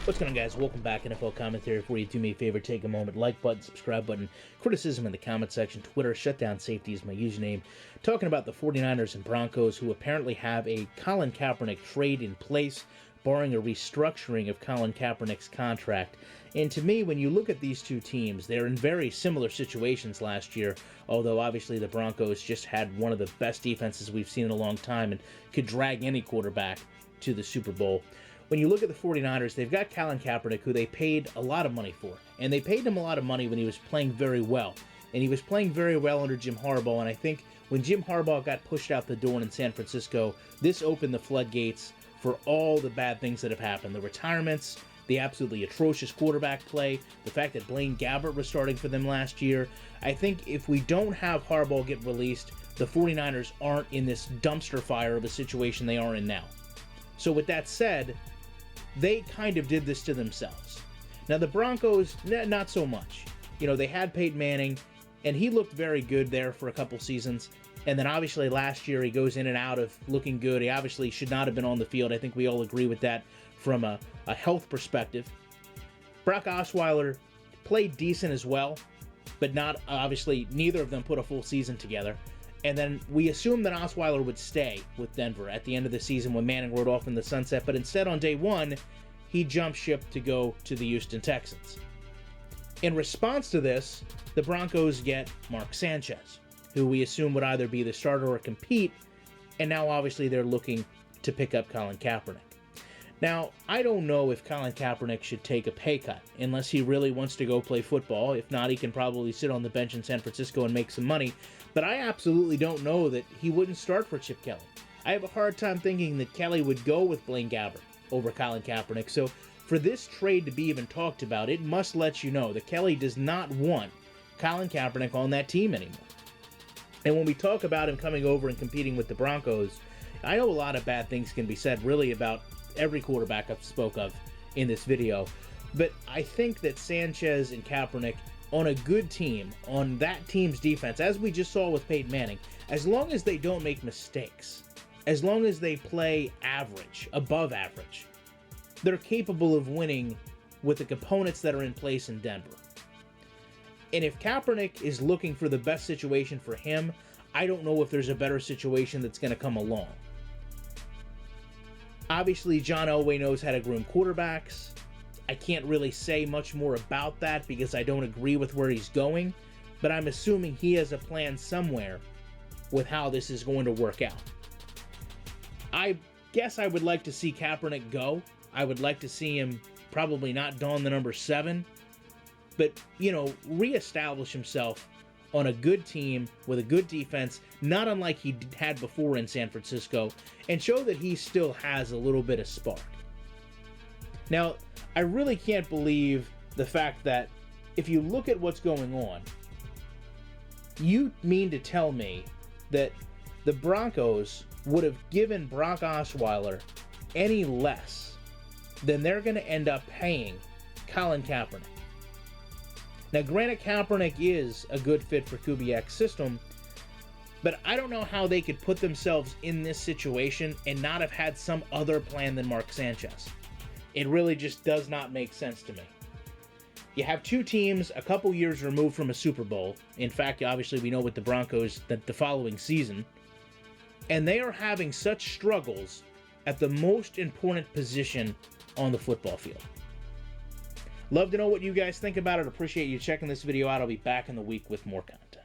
What's going on, guys? Welcome back. NFL commentary for you. Do me a favor, take a moment, like button, subscribe button, criticism in the comment section, Twitter, shutdown safety is my username. Talking about the 49ers and Broncos, who apparently have a Colin Kaepernick trade in place, barring a restructuring of Colin Kaepernick's contract. And to me, when you look at these two teams, they're in very similar situations last year, although obviously the Broncos just had one of the best defenses we've seen in a long time and could drag any quarterback to the Super Bowl. When you look at the 49ers, they've got Colin Kaepernick, who they paid a lot of money for. And they paid him a lot of money when he was playing very well. And he was playing very well under Jim Harbaugh. And I think when Jim Harbaugh got pushed out the door in San Francisco, this opened the floodgates for all the bad things that have happened. The retirements, the absolutely atrocious quarterback play, the fact that Blaine Gabbert was starting for them last year. I think if we don't have Harbaugh get released, the 49ers aren't in this dumpster fire of a situation they are in now. So with that said, they kind of did this to themselves. Now the Broncos, not so much. You know, they had Peyton Manning, and he looked very good there for a couple seasons. And then obviously last year he goes in and out of looking good. He obviously should not have been on the field. I think we all agree with that from a health perspective. Brock Osweiler played decent as well, but not, obviously, neither of them put a full season together. And then we assumed that Osweiler would stay with Denver at the end of the season when Manning rode off in the sunset, but instead on day one, he jumped ship to go to the Houston Texans. In response to this, the Broncos get Mark Sanchez, who we assume would either be the starter or compete, and now obviously they're looking to pick up Colin Kaepernick. Now, I don't know if Colin Kaepernick should take a pay cut, unless he really wants to go play football. If not, he can probably sit on the bench in San Francisco and make some money. But I absolutely don't know that he wouldn't start for Chip Kelly. I have a hard time thinking that Kelly would go with Blaine Gabbert over Colin Kaepernick. So for this trade to be even talked about, it must let you know that Kelly does not want Colin Kaepernick on that team anymore. And when we talk about him coming over and competing with the Broncos, I know a lot of bad things can be said really about every quarterback I've spoke of in this video, but I think that Sanchez and Kaepernick on a good team, on that team's defense, as we just saw with Peyton Manning, as long as they don't make mistakes, as long as they play average, above average, they're capable of winning with the components that are in place in Denver. And if Kaepernick is looking for the best situation for him, I don't know if there's a better situation that's going to come along. Obviously, John Elway knows how to groom quarterbacks. I can't really say much more about that because I don't agree with where he's going, but I'm assuming he has a plan somewhere with how this is going to work out. I guess I would like to see Kaepernick go. I would like to see him probably not don the number 7, but, you know, reestablish himself on a good team with a good defense, not unlike he had before in San Francisco, and show that he still has a little bit of spark. Now, I really can't believe the fact that if you look at what's going on, you mean to tell me that the Broncos would have given Brock Osweiler any less than they're going to end up paying Colin Kaepernick. Now, granted, Kaepernick is a good fit for Kubiak's system, but I don't know how they could put themselves in this situation and not have had some other plan than Mark Sanchez. It really just does not make sense to me. You have two teams a couple years removed from a Super Bowl. In fact, obviously, we know with the Broncos that the following season, and they are having such struggles at the most important position on the football field. Love to know what you guys think about it. Appreciate you checking this video out. I'll be back in the week with more content.